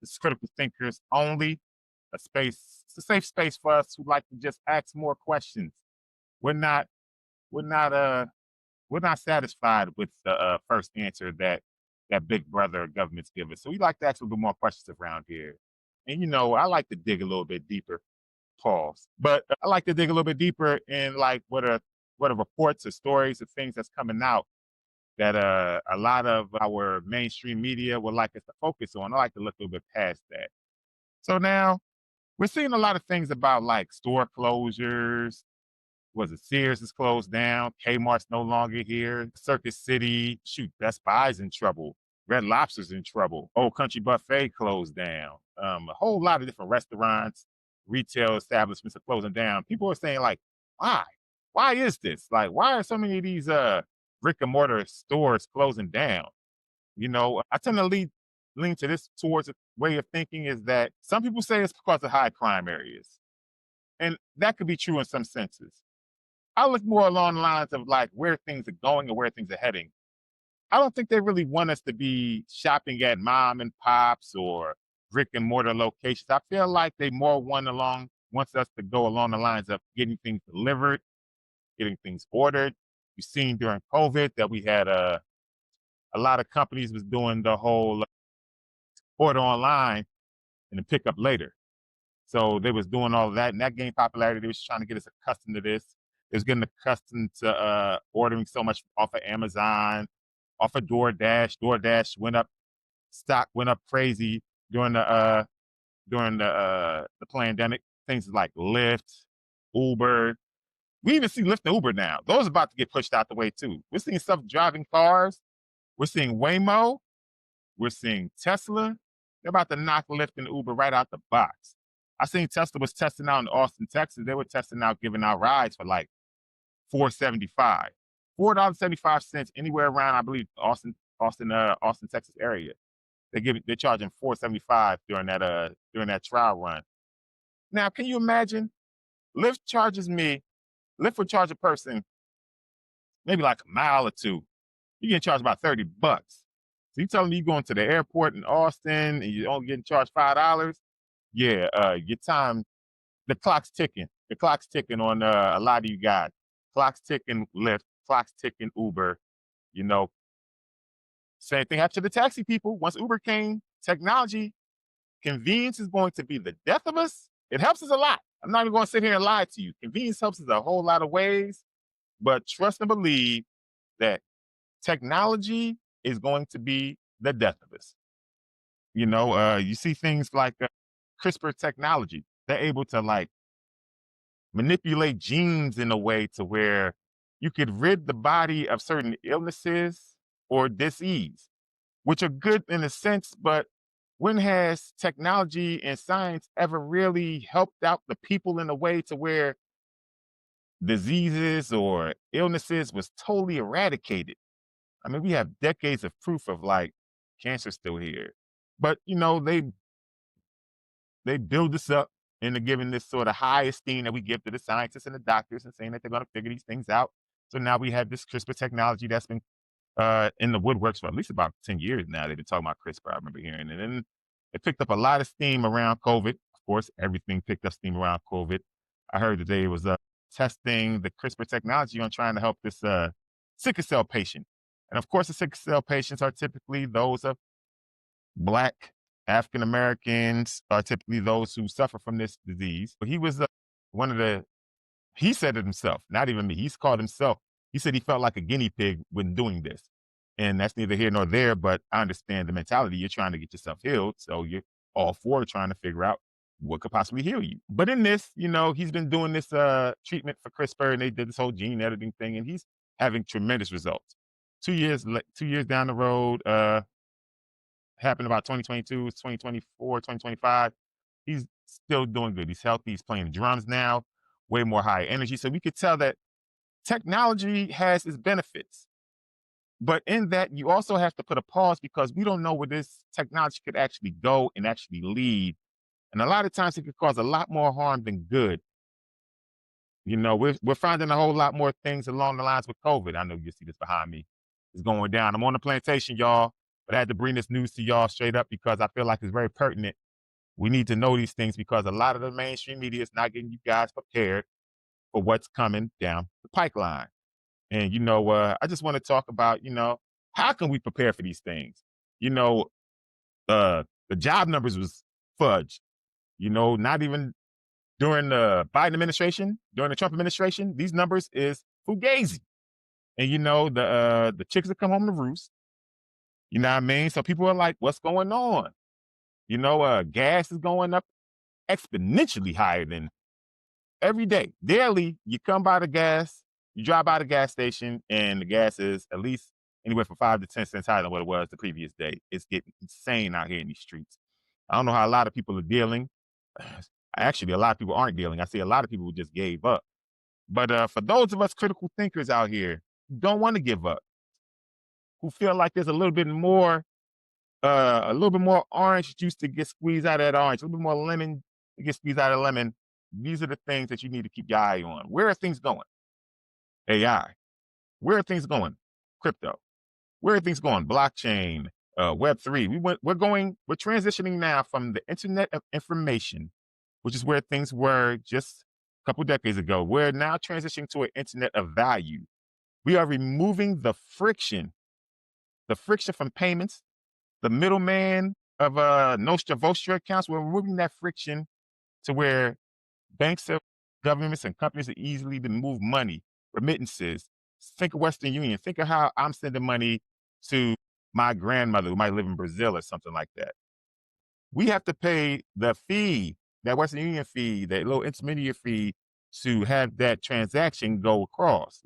It's critical thinkers only, a space, it's a safe space for us who like to just ask more questions. We're not, we're not, we're not satisfied with the first answer that big brother governments give us. So we like to ask a little bit more questions around here. And I like to dig a little bit deeper. Pause. But I like to dig a little bit deeper in like what are reports or stories of things that's coming out that a lot of our mainstream media would like us to focus on. I like to look a little bit past that. So now we're seeing a lot of things about like store closures. Was it Sears is closed down? Kmart's no longer here. Circus City, shoot, Best Buy's in trouble. Red Lobster's in trouble. Old Country Buffet closed down. A whole lot of different restaurants, retail establishments are closing down. People are saying like, why? Why is this? Like, why are so many of these brick and mortar stores closing down? I tend to lean to this towards a way of thinking is that some people say it's because of high crime areas. And that could be true in some senses. I look more along the lines of like where things are going and where things are heading. I don't think they really want us to be shopping at mom and pops or brick and mortar locations. I feel like they more wants us to go along the lines of getting things delivered, getting things ordered. We've seen during COVID that we had a lot of companies was doing the whole order online and then pick up later. So they was doing all of that, and that gained popularity. They was trying to get us accustomed to this. They was getting accustomed to ordering so much off of Amazon, off of DoorDash. DoorDash went up, stock went up crazy during the pandemic. Things like Lyft, Uber. We even see Lyft and Uber now. Those are about to get pushed out the way too. We're seeing self-driving cars. We're seeing Waymo. We're seeing Tesla. They're about to knock Lyft and Uber right out the box. I seen Tesla was testing out in Austin, Texas. They were testing out, giving out rides for like $4.75, $4.75 anywhere around, I believe, Austin, Texas area. They're charging $4.75 during that trial run. Now, can you imagine? Lyft would charge a person maybe like a mile or two. You get charged about $30. So you telling me you going to the airport in Austin and you're only getting charged $5? Yeah, your time, the clock's ticking. The clock's ticking on a lot of you guys. Clock's ticking Lyft, clock's ticking Uber. You know, Same thing happened to the taxi people. Once Uber came, technology, convenience is going to be the death of us. It helps us a lot. I'm not even going to sit here and lie to you. Convenience helps us a whole lot of ways, but trust and believe that technology is going to be the death of us. You see things like CRISPR technology. They're able to like manipulate genes in a way to where you could rid the body of certain illnesses or disease, which are good in a sense, but when has technology and science ever really helped out the people in a way to where diseases or illnesses was totally eradicated? I mean, we have decades of proof of like cancer still here, but they build us up into giving this sort of high esteem that we give to the scientists and the doctors and saying that they're going to figure these things out. So now we have this CRISPR technology that's been in the woodworks for at least about 10 years now. They've been talking about CRISPR, I remember hearing it. And it picked up a lot of steam around COVID. Of course, everything picked up steam around COVID. I heard that they was testing the CRISPR technology on trying to help this sickle cell patient. And of course, the sickle cell patients are typically those of Black African Americans, are typically those who suffer from this disease. But he was he said it himself, not even me. He's called himself. He said he felt like a guinea pig when doing this. And that's neither here nor there, but I understand the mentality. You're trying to get yourself healed. So you're all for trying to figure out what could possibly heal you. But in this, he's been doing this treatment for CRISPR, and they did this whole gene editing thing, and he's having tremendous results. 2 years down the road, happened about 2022, 2024, 2025. He's still doing good. He's healthy. He's playing drums now, way more high energy. So we could tell that technology has its benefits. But in that, you also have to put a pause because we don't know where this technology could actually go and actually lead. And a lot of times it could cause a lot more harm than good. We're finding a whole lot more things along the lines with COVID. I know you see this behind me. It's going down. I'm on the plantation, y'all. But I had to bring this news to y'all straight up because I feel like it's very pertinent. We need to know these things because a lot of the mainstream media is not getting you guys prepared for what's coming down the pipeline. And, I just want to talk about, how can we prepare for these things? You know, the job numbers was fudged, not even during the Biden administration, during the Trump administration, these numbers is fugazi. And, the chicks that come home to roost, you know what I mean? So people are like, what's going on? Gas is going up exponentially higher than every day. Daily, you come by the gas, you drive by the gas station, and the gas is at least anywhere from 5 to 10 cents higher than what it was the previous day. It's getting insane out here in these streets. I don't know how a lot of people are dealing. Actually, a lot of people aren't dealing. I see a lot of people who just gave up. But for those of us critical thinkers out here who don't want to give up, who feel like there's a little bit more orange juice to get squeezed out of that orange, a little bit more lemon to get squeezed out of lemon. These are the things that you need to keep your eye on. Where are things going? AI. Where are things going? Crypto. Where are things going? Blockchain, Web3. We're transitioning now from the Internet of Information, which is where things were just a couple decades ago. We're now transitioning to an Internet of Value. We are removing the friction from payments, the middleman of Nostra Vostra accounts. We're removing that friction to where banks, governments, and companies are easily to move money, remittances. Think of Western Union. Think of how I'm sending money to my grandmother who might live in Brazil or something like that. We have to pay the fee, that Western Union fee, that little intermediate fee to have that transaction go across.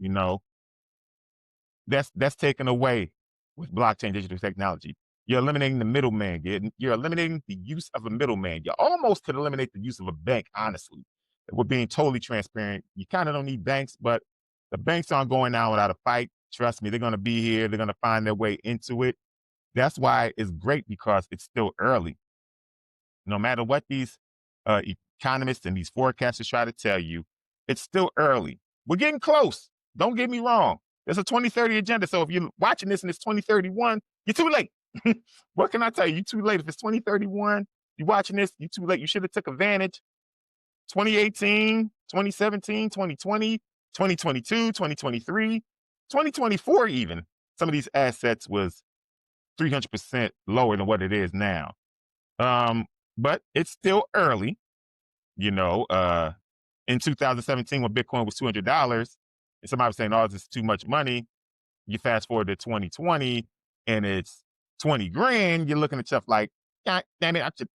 That's taken away with blockchain digital technology. You're eliminating the middleman. You're eliminating the use of a middleman. You almost could eliminate the use of a bank, honestly. If we're being totally transparent. You kind of don't need banks, but the banks aren't going down without a fight. Trust me, they're going to be here. They're going to find their way into it. That's why it's great because it's still early. No matter what these economists and these forecasters try to tell you, it's still early. We're getting close. Don't get me wrong. There's a 2030 agenda. So if you're watching this and it's 2031, you're too late. What can I tell you? You're too late. If it's 2031, you're watching this, you're too late. You should have took advantage. 2018, 2017, 2020, 2022, 2023, 2024 even. Some of these assets was 300% lower than what it is now. But it's still early. In 2017 when Bitcoin was $200 and somebody was saying, oh, this is too much money. You fast forward to 2020 and it's 20 grand. You're looking at stuff like, God damn it, I should,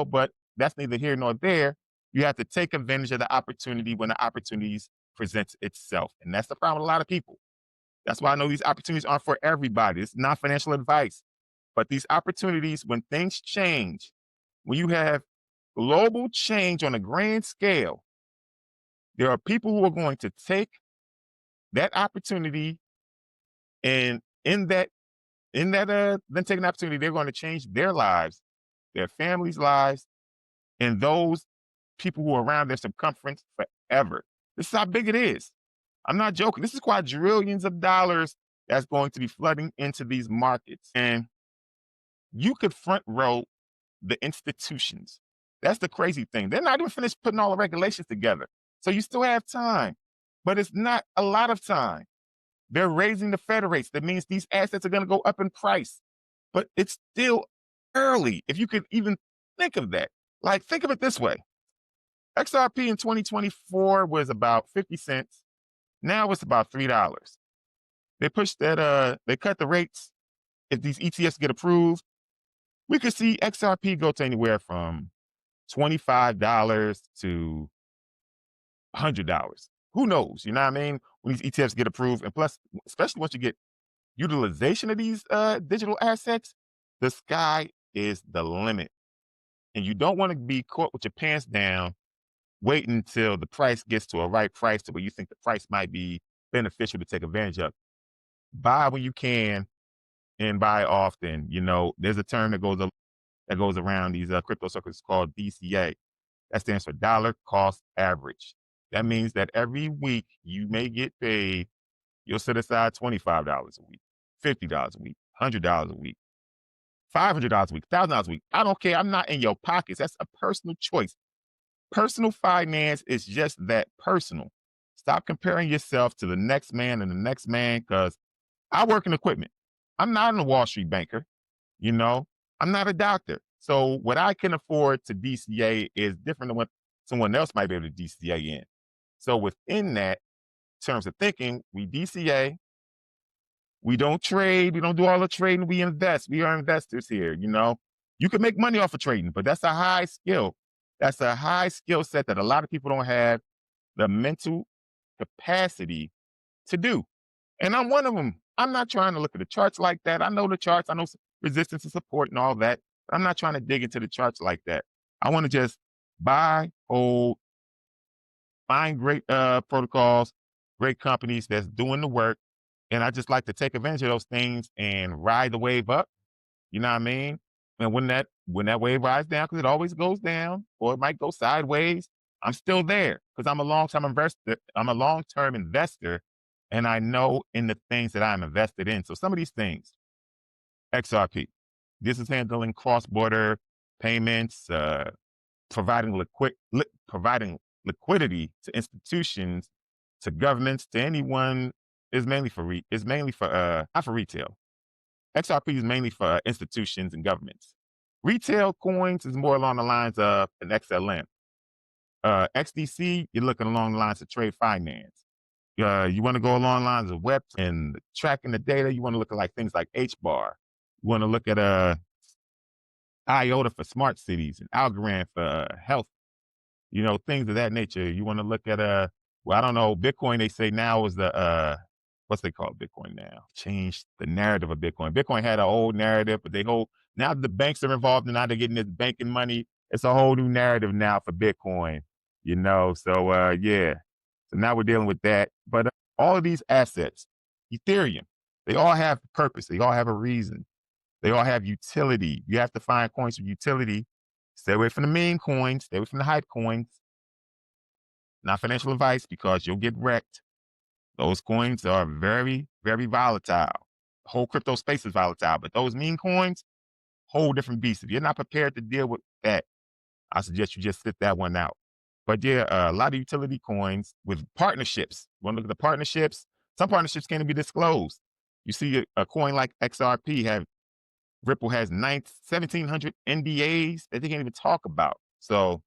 but that's neither here nor there. You have to take advantage of the opportunity when the opportunities presents itself. And that's the problem with a lot of people. That's why I know these opportunities aren't for everybody. It's not financial advice. But these opportunities, when things change, when you have global change on a grand scale, there are people who are going to take that opportunity and then taking the opportunity, they're going to change their lives, their families' lives, and those people who are around their circumference forever. This is how big it is. I'm not joking. This is quadrillions of dollars that's going to be flooding into these markets. And you could front row the institutions. That's the crazy thing. They're not even finished putting all the regulations together. So you still have time, but it's not a lot of time. They're raising the Fed rates. That means these assets are going to go up in price, but it's still early. If you could even think of that, like think of it this way. XRP in 2024 was about 50 cents. Now it's about $3. They pushed that, they cut the rates. If these ETFs get approved, we could see XRP go to anywhere from $25 to $100. Who knows? You know what I mean? When these ETFs get approved, and plus, especially once you get utilization of these digital assets, the sky is the limit. And you don't want to be caught with your pants down, waiting until the price gets to a right price to where you think the price might be beneficial to take advantage of. Buy when you can and buy often. There's a term that goes around these crypto circles called DCA. That stands for dollar cost average. That means that every week you may get paid, you'll set aside $25 a week, $50 a week, $100 a week. $500 a week, $1,000 a week. I don't care. I'm not in your pockets. That's a personal choice. Personal finance is just that, personal. Stop comparing yourself to the next man and the next man, because I work in equipment. I'm not a Wall Street banker, you know, I'm not a doctor. So what I can afford to DCA is different than what someone else might be able to DCA in. So within that terms of thinking, we DCA, we don't trade, we don't do all the trading, we invest. We are investors here, you know. You can make money off of trading, but that's a high skill. That's a high skill set that a lot of people don't have the mental capacity to do. And I'm one of them. I'm not trying to look at the charts like that. I know the charts, I know resistance and support and all that. But I'm not trying to dig into the charts like that. I want to just buy, hold, find great protocols, great companies that's doing the work. And I just like to take advantage of those things and ride the wave up. You know what I mean? And when that wave rides down, because it always goes down, or it might go sideways, I'm still there because I'm a long-term investor. I'm a long-term investor, and I know in the things that I'm invested in. So some of these things, XRP, this is handling cross-border payments, providing liquidity to institutions, to governments, to anyone. Is mainly for not for retail. XRP is mainly for institutions and governments. Retail coins is more along the lines of an XLM. XDC, you're looking along the lines of trade finance. You want to go along the lines of web and tracking the data. You want to look at like things like HBAR. You want to look at IOTA for smart cities and Algorand for health. You know, things of that nature. You want to look at well, I don't know, Bitcoin. They say now is the what's they call Bitcoin now? Changed the narrative of Bitcoin. Bitcoin had an old narrative, but now the banks are involved and now they're getting this banking money. It's a whole new narrative now for Bitcoin, you know? So, yeah. So now we're dealing with that. But all of these assets, Ethereum, they all have purpose. They all have a reason. They all have utility. You have to find coins with utility. Stay away from the meme coins. Stay away from the hype coins. Not financial advice, because you'll get wrecked. Those coins are very, very volatile. The whole crypto space is volatile, but those meme coins, whole different beast. If you're not prepared to deal with that, I suggest you just sit that one out. But yeah, a lot of utility coins with partnerships. Want to look at the partnerships? Some partnerships can't be disclosed. You see a coin like XRP Ripple has 1,700 NDAs that they can't even talk about. So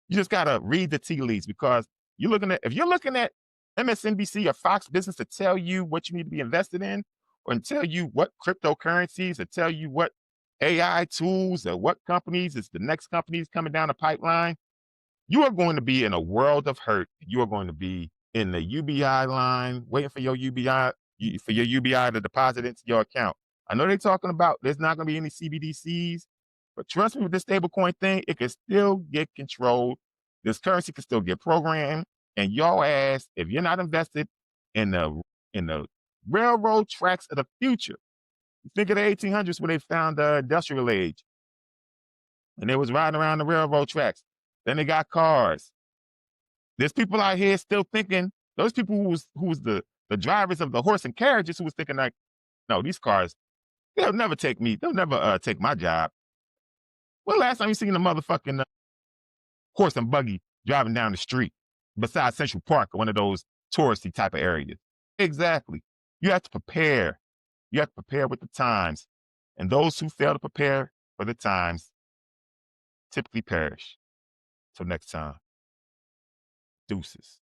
you just gotta read the tea leaves, because if you're looking at MSNBC or Fox Business to tell you what you need to be invested in, or to tell you what cryptocurrencies, or tell you what AI tools, or what companies is the next companies coming down the pipeline, you are going to be in a world of hurt. You are going to be in the UBI line, waiting for your UBI to deposit into your account. I know they're talking about there's not going to be any CBDCs, but trust me, with this stablecoin thing, it can still get controlled. This currency can still get programmed, and your ass, if you're not invested in the railroad tracks of the future, think of the 1800s when they found the industrial age, and they was riding around the railroad tracks. Then they got cars. There's people out here still thinking, those people who was the drivers of the horse and carriages, who was thinking like, no, these cars, they'll never take me. They'll never take my job. Well, last time you seen a motherfucking horse and buggy driving down the street besides Central Park or one of those touristy type of areas? Exactly. You have to prepare. You have to prepare with the times. And those who fail to prepare for the times typically perish. Till next time. Deuces.